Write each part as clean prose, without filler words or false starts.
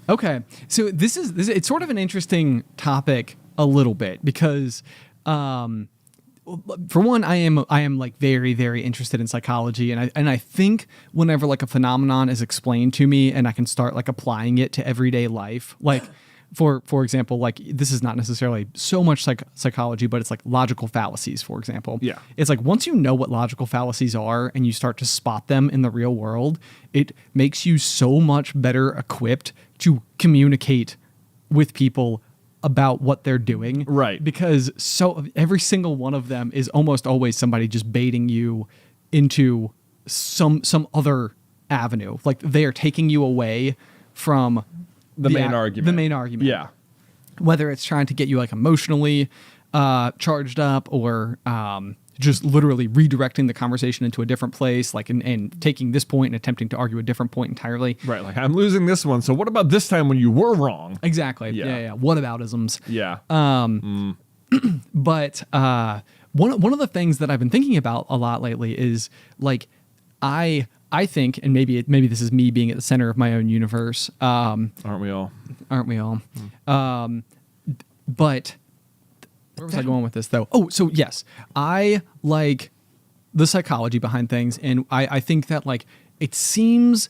Okay. So this is it's sort of an interesting topic a little bit because for one, I am like very, very interested in psychology, and I think whenever like a phenomenon is explained to me and I can start like applying it to everyday life, like for example, like this is not necessarily so much psychology, but it's like logical fallacies, for example. Yeah. It's like once you know what logical fallacies are and you start to spot them in the real world, it makes you so much better equipped to communicate with people about what they're doing. Right. Because so every single one of them is almost always somebody just baiting you into some other avenue. Like they are taking you away from the main argument. The main argument. Yeah. Whether it's trying to get you like emotionally charged up or just literally redirecting the conversation into a different place, like and taking this point and attempting to argue a different point entirely. Right. Like I'm losing this one. So what about this time when you were wrong? Exactly. Yeah. Whataboutisms. Yeah. But one of the things that I've been thinking about a lot lately is like I think, and maybe this is me being at the center of my own universe. Aren't we all? But where was I going with this though? Oh, so yes, I like the psychology behind things, and I think that like it seems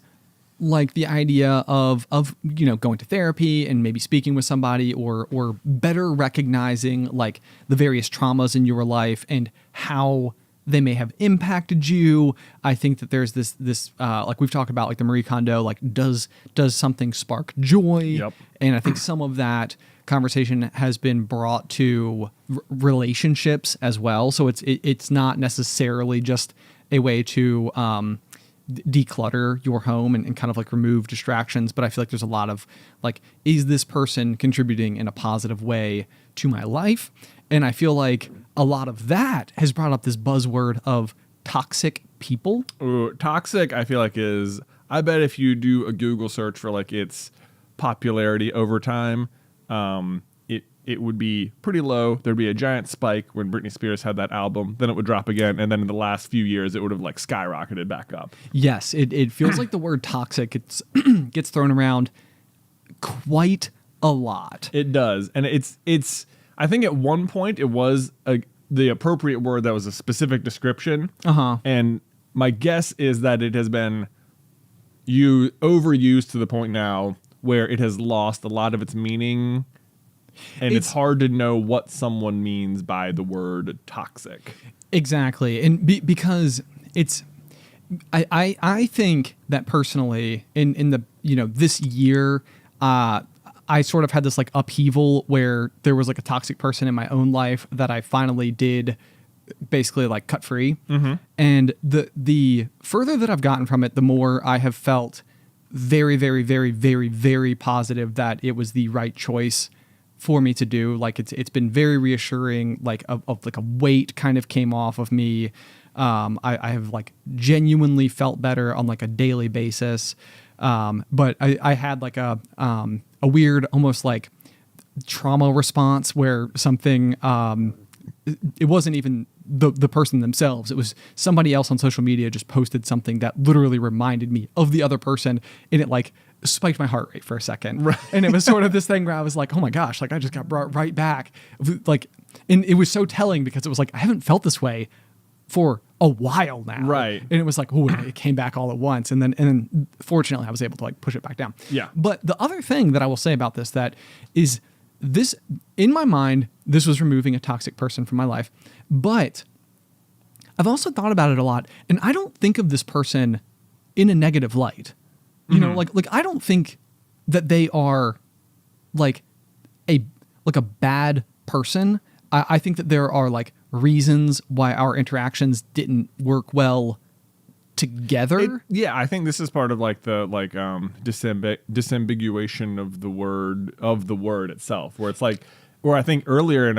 like the idea of going to therapy and maybe speaking with somebody or better recognizing like the various traumas in your life and how they may have impacted you. I think that there's this like we've talked about, like the Marie Kondo, like does something spark joy? Yep. And I think some of that conversation has been brought to relationships as well. So it's not necessarily just a way to declutter your home and kind of like remove distractions, but I feel like there's a lot of like, is this person contributing in a positive way to my life? And I feel like a lot of that has brought up this buzzword of toxic people. Ooh, toxic, I feel like I bet if you do a Google search for like its popularity over time, it would be pretty low. There'd be a giant spike when Britney Spears had that album. Then it would drop again. And then in the last few years, it would have like skyrocketed back up. Yes, it feels like the word toxic gets thrown around quite a lot. It does. And it's I think at one point it was the appropriate word that was a specific description. Uh-huh. And my guess is that it has been overused to the point now where it has lost a lot of its meaning. And it's hard to know what someone means by the word toxic. Exactly. And because it's, I think that personally in the, this year, I sort of had this like upheaval where there was like a toxic person in my own life that I finally did basically like cut free. Mm-hmm. And the further that I've gotten from it, the more I have felt very, very, very, very, very positive that it was the right choice for me to do. Like it's been very reassuring, like of like a weight kind of came off of me. I have like genuinely felt better on like a daily basis. But I had like a weird, almost like trauma response where something, it wasn't even the person themselves. It was somebody else on social media just posted something that literally reminded me of the other person, and it like spiked my heart rate for a second. Right. And it was sort of this thing where I was like, oh my gosh, like I just got brought right back. Like, and it was so telling because it was like, I haven't felt this way for a while now. Right. And it was like, oh, it came back all at once. And then fortunately I was able to like push it back down. Yeah. But the other thing that I will say about this, that is this, in my mind, this was removing a toxic person from my life, but I've also thought about it a lot, and I don't think of this person in a negative light. You know, like I don't think that they are like a bad person. I think that there are like reasons why our interactions didn't work well together. I think this is part of like the disambiguation of the word itself, where it's like, where I think earlier in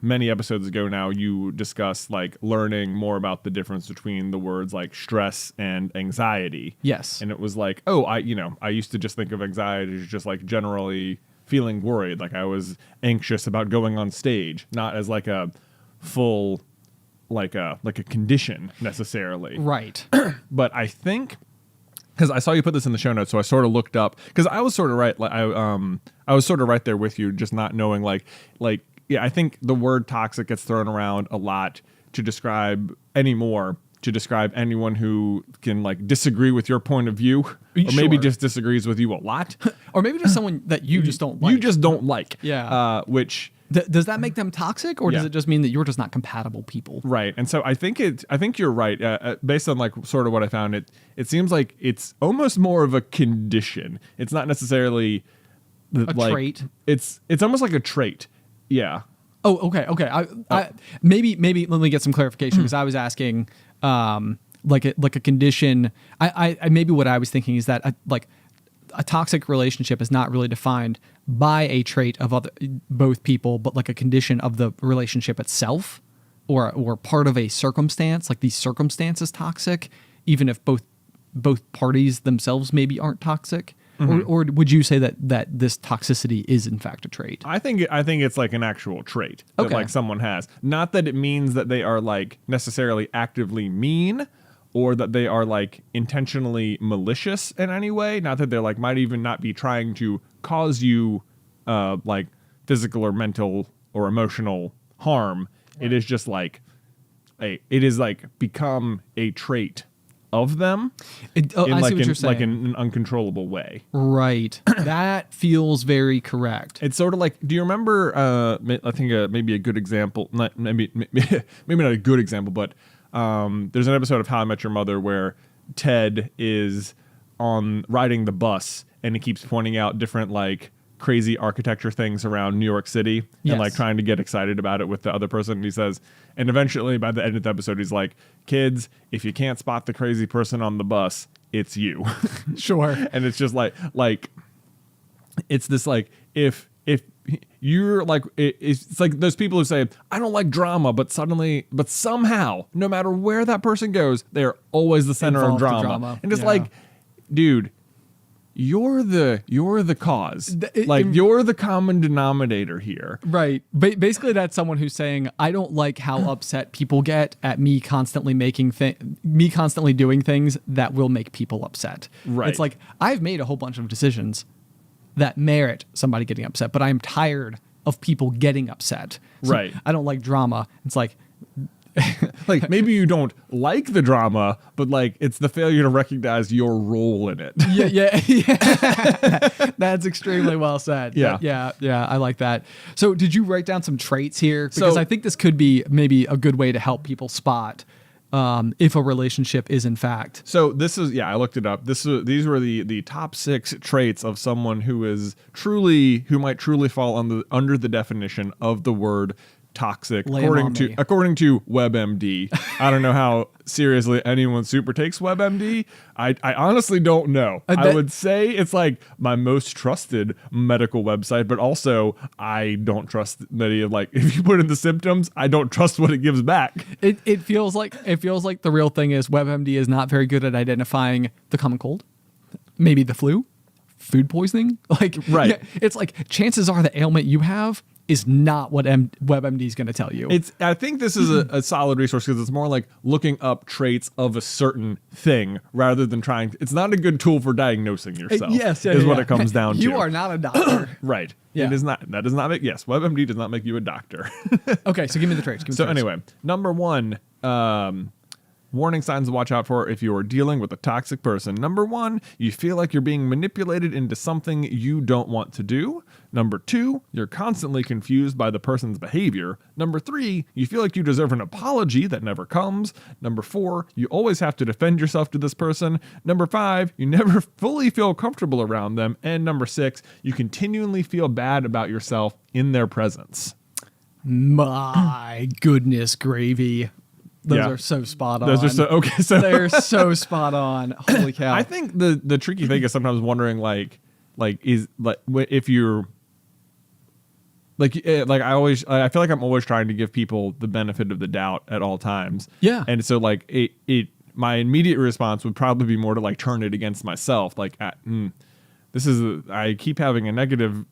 many episodes ago now, you discussed like learning more about the difference between the words like stress and anxiety. Yes. And it was like, I used to just think of anxiety as just like generally feeling worried. Like I was anxious about going on stage, not as like a full, like a condition necessarily. Right. But I think because I saw you put this in the show notes, so I sort of looked up because I was sort of right. Like I was sort of right there with you, just not knowing yeah. I think the word toxic gets thrown around a lot to describe anyone who can like disagree with your point of view, or maybe just disagrees with you a lot, or maybe just someone that you just don't like. You just don't like. Yeah. Which. Does that make them toxic, or does it just mean that you're just not compatible people? Right. And so I think you're right. Based on like sort of what I found, it seems like it's almost more of a condition. It's not necessarily a trait. It's almost like a trait. Yeah. Oh, okay. I maybe let me get some clarification, because I was asking like a condition. I maybe what I was thinking is that a toxic relationship is not really defined by a trait of both people, but like a condition of the relationship itself, or part of a circumstance. Like the circumstance is toxic, even if both parties themselves maybe aren't toxic. Or would you say that this toxicity is in fact a trait? I think it's like an actual trait that like someone has. Not that it means that they are like necessarily actively mean, or that they are like intentionally malicious in any way. Not that they're like might even not be trying to cause you like physical or mental or emotional harm. Right. It is just like it is like become a trait of them I see what you're saying. Like in an uncontrollable way. Right. That feels very correct. It's sort of like, do you remember, I think maybe a good example, maybe not a good example, but there's an episode of How I Met Your Mother where Ted is riding the bus and he keeps pointing out different like crazy architecture things around New York City and like trying to get excited about it with the other person. And he says, and eventually by the end of the episode, he's like, kids, if you can't spot the crazy person on the bus, it's you. Sure. And it's just like, it's this like, if you're like, it's like those people who say, I don't like drama, but somehow, no matter where that person goes, they're always the center of drama. And it's like, dude, you're the cause. You're the common denominator here. Right. Basically, that's someone who's saying, I don't like how upset people get at me constantly doing things that will make people upset. Right. It's like, I've made a whole bunch of decisions that merit somebody getting upset, but I'm tired of people getting upset. So right. I don't like drama. It's like, like maybe you don't like the drama, but like it's the failure to recognize your role in it. Yeah. That's extremely well said. Yeah. I like that. So did you write down some traits here? Because I think this could be maybe a good way to help people spot if a relationship is in fact. So this is, I looked it up. These were the top 6 traits of someone who might truly fall under the definition of the word toxic, according to WebMD. I don't know how seriously anyone super takes WebMD. I honestly don't know. I would say it's like my most trusted medical website, but also I don't trust that like if you put in the symptoms, I don't trust what it gives back. It feels like the real thing is WebMD is not very good at identifying the common cold, maybe the flu, food poisoning. Like right. It's like chances are the ailment you have is not what WebMD is going to tell you. I think this is a solid resource because it's more like looking up traits of a certain thing rather than it's not a good tool for diagnosing yourself. What it comes down to. You are not a doctor. Right. Yeah. It is not. That does not make, WebMD does not make you a doctor. Okay, so give me the traits. Anyway, number 1, warning signs to watch out for if you are dealing with a toxic person. Number 1, you feel like you're being manipulated into something you don't want to do. Number 2, you're constantly confused by the person's behavior. Number 3, you feel like you deserve an apology that never comes. Number 4, you always have to defend yourself to this person. Number 5, you never fully feel comfortable around them. And number 6, you continually feel bad about yourself in their presence. My goodness gravy. Those are so spot on. Those are so okay. So they're so spot on. Holy cow! I think the tricky thing is sometimes wondering if you're I feel like I'm always trying to give people the benefit of the doubt at all times. Yeah. And so like my immediate response would probably be more to like turn it against myself. Like I keep having a negative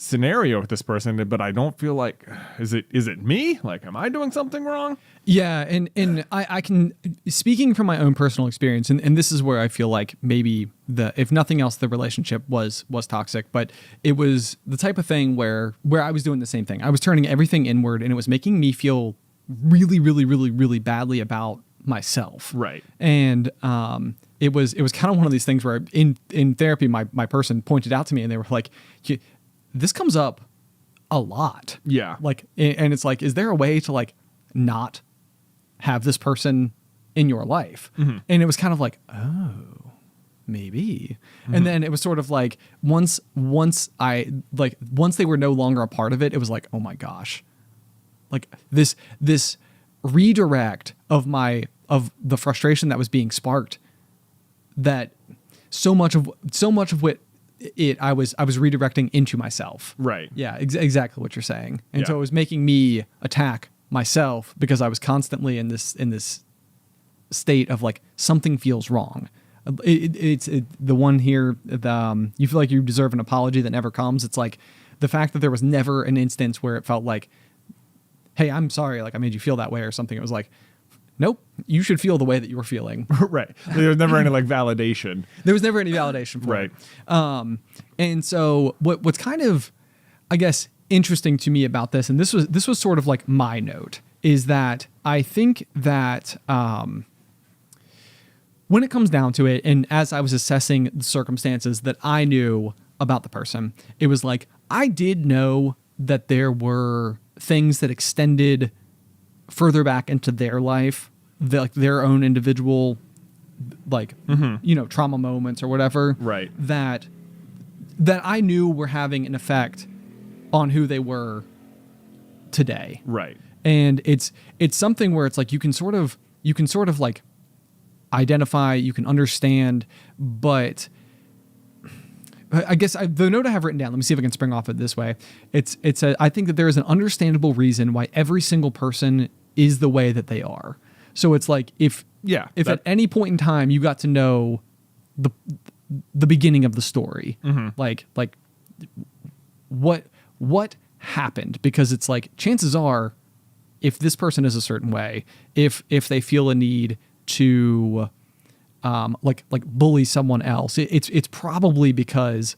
scenario with this person, but I don't feel like, is it me? Like, am I doing something wrong? Yeah, and I can, speaking from my own personal experience, and this is where I feel like maybe if nothing else, the relationship was toxic, but it was the type of thing where I was doing the same thing. I was turning everything inward, and it was making me feel really, really, really, really badly about myself. Right. And it was kind of one of these things where in therapy, my person pointed out to me, and they were like, this comes up a lot. Yeah. Like, and it's like, is there a way to like not have this person in your life? Mm-hmm. And it was kind of like, oh, maybe. Mm-hmm. And then it was sort of like, once they were no longer a part of it, it was like, oh my gosh, like this redirect of the frustration that was being sparked, that so much of what I was redirecting into myself. Right. Yeah, exactly what you're saying. And Yeah. so it was making me attack myself because I was constantly in this state of like, something feels wrong. It's the one here, you feel like you deserve an apology that never comes. It's like the fact that there was never an instance where it felt like, hey, I'm sorry, like I made you feel that way or something. It was like, nope, you should feel the way that you were feeling. Right. There was never any like validation. There was never any validation for Right. it. And so what's kind of, I guess, interesting to me about this, and this was sort of like my note, is that I think that when it comes down to it, and as I was assessing the circumstances that I knew about the person, it was like, I did know that there were things that extended further back into their life, like their own individual, like, trauma moments or whatever. Right. That I knew were having an effect on who they were today. Right. And it's something where it's like, you can sort of like identify, you can understand, but I guess the note I have written down, let me see if I can spring off it this way. I think that there is an understandable reason why every single person is the way that they are. So it's like, if at any point in time you got to know the beginning of the story, mm-hmm. like what happened, because it's like, chances are, if this person is a certain way, if they feel a need to like bully someone else, it's probably because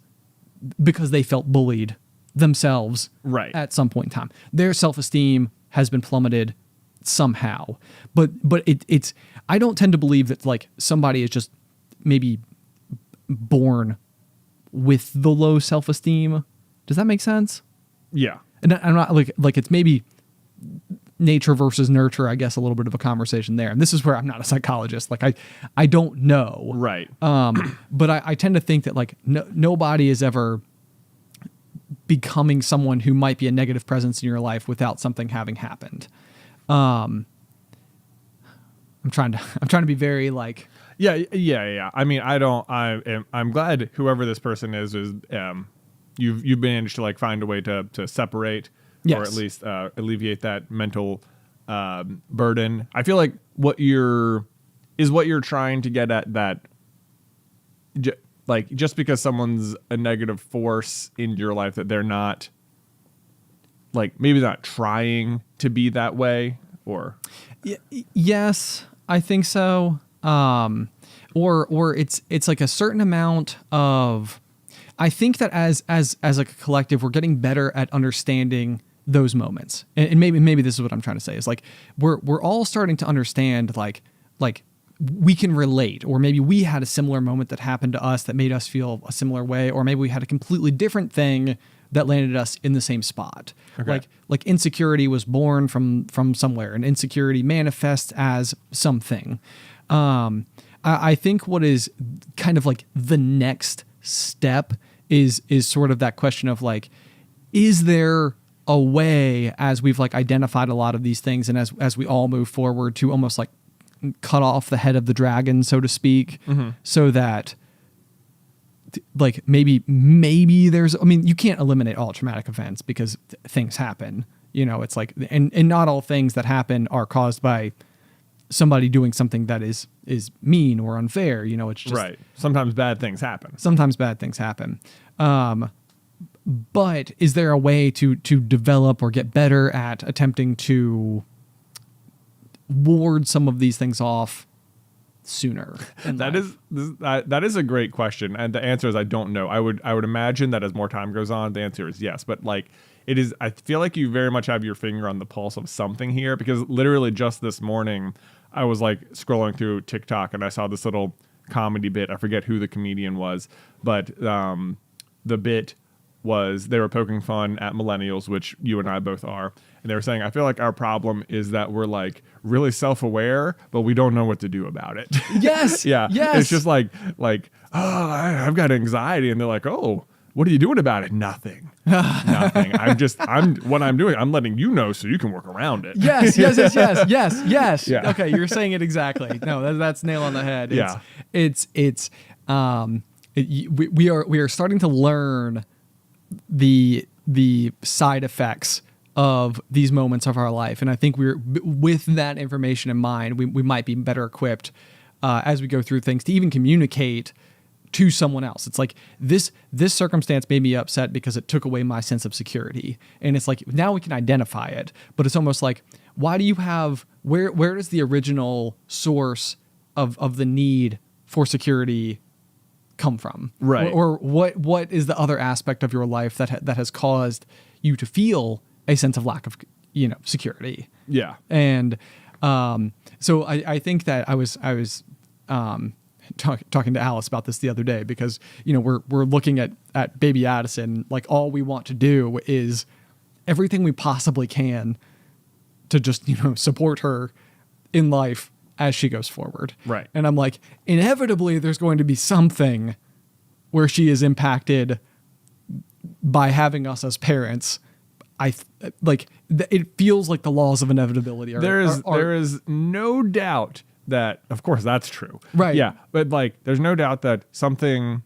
they felt bullied themselves, right, at some point in time. Their self-esteem has been plummeted somehow, but it's I don't tend to believe that like somebody is just maybe born with the low self-esteem. Does that make sense? Yeah. And I'm not like it's maybe nature versus nurture, I guess, a little bit of a conversation there. And this is where I'm not a psychologist. Like I don't know. Right. But I tend to think that like nobody is ever becoming someone who might be a negative presence in your life without something having happened. I'm trying to be very like, Yeah. I mean, I'm glad whoever this person is you've managed to like find a way to separate, yes, or at least alleviate that mental burden. I feel like what you're trying to get at, that like, just because someone's a negative force in your life, that they're not, like, maybe not trying to be that way, or yes, I think so. Or it's like a certain amount of, I think that as like a collective, we're getting better at understanding those moments. And maybe this is what I'm trying to say, is like, we're all starting to understand like we can relate, or maybe we had a similar moment that happened to us that made us feel a similar way, or maybe we had a completely different thing that landed us in the same spot. Okay. Like insecurity was born from somewhere, and insecurity manifests as something. I think what is kind of like the next step is sort of that question of like, is there a way, as we've like identified a lot of these things, and as we all move forward, to almost like cut off the head of the dragon, so to speak, mm-hmm. so that like maybe there's, I mean, you can't eliminate all traumatic events because things happen, it's like, and not all things that happen are caused by somebody doing something that is mean or unfair. It's just, right. Sometimes bad things happen. But is there a way to develop or get better at attempting to ward some of these things off sooner? That is a great question, and the answer is I don't know. I would imagine that as more time goes on, the answer is yes. But like it is, I feel like you very much have your finger on the pulse of something here, because literally just this morning I was like scrolling through TikTok and I saw this little comedy bit. I forget who the comedian was, but the bit was they were poking fun at millennials, which you and I both are. And they were saying, I feel like our problem is that we're like really self-aware, but we don't know what to do about it. Yes. Yeah. Yes. It's just like, oh, I've got anxiety. And they're like, oh, what are you doing about it? Nothing. Nothing. What I'm doing, I'm letting you know so you can work around it. Yes. Yeah. Okay. You're saying it exactly. No, that's nail on the head. We are starting to learn the side effects of these moments of our life, and I think we're with that information in mind, we might be better equipped as we go through things to even communicate to someone else. It's like this circumstance made me upset because it took away my sense of security, and it's like now we can identify it, but it's almost like, why do you have where does the original source of the need for security come from, right? Or what is the other aspect of your life that has caused you to feel a sense of lack of security? Yeah. And so I think that I was talking to Alice about this the other day, because we're looking at baby Addison, like all we want to do is everything we possibly can to just support her in life as she goes forward. Right. And I'm like, inevitably there's going to be something where she is impacted by having us as parents. It feels like the laws of inevitability are. There is no doubt that, of course, that's true. Right. Yeah. But like, there's no doubt that something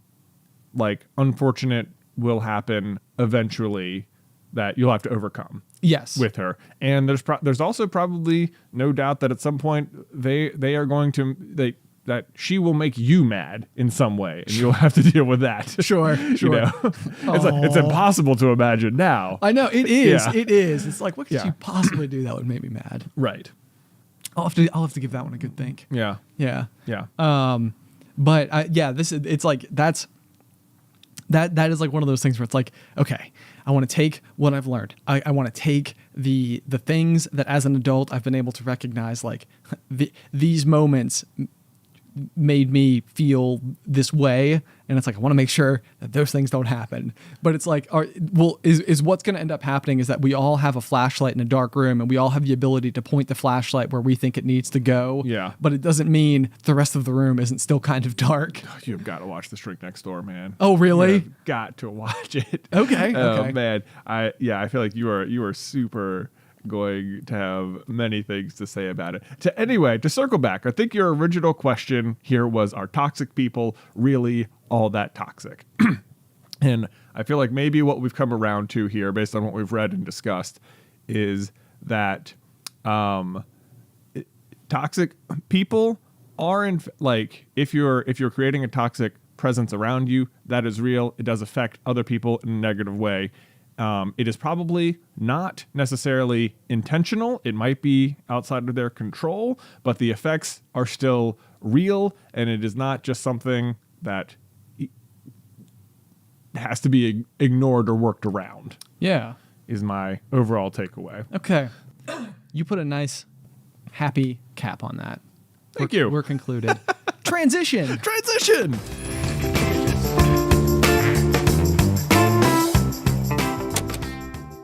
like unfortunate will happen eventually that you'll have to overcome. Yes. With her. And there's also probably no doubt that at some point they are going to that she will make you mad in some way, and you'll have to deal with that. Sure. It's impossible to imagine now. I know it is. Yeah. It is. It's like, what could you possibly do that would make me mad? Right. I'll have to give that one a good think. Yeah. Yeah. Yeah. But it's like that is like one of those things where it's like, okay, I want to take what I've learned. I want to take the things that as an adult I've been able to recognize, like these moments made me feel this way, and it's like I want to make sure that those things don't happen. But it's like, is what's going to end up happening is that we all have a flashlight in a dark room, and we all have the ability to point the flashlight where we think it needs to go. Yeah. But it doesn't mean the rest of the room isn't still kind of dark. You've got to watch The Shrink Next Door, man. Oh, really? You've got to watch it. Okay. Oh man, I feel like you are super going to have many things to say about it. To circle back, I think your original question here was, are toxic people really all that toxic? And I feel like maybe what we've come around to here, based on what we've read and discussed, is that toxic people are if you're creating a toxic presence around you, that is real. It does affect other people in a negative way. It is probably not necessarily intentional. It might be outside of their control, but the effects are still real, and it is not just something that has to be ignored or worked around. Yeah. Is my overall takeaway. Okay. You put a nice, happy cap on that. Thank you. We're concluded. Transition.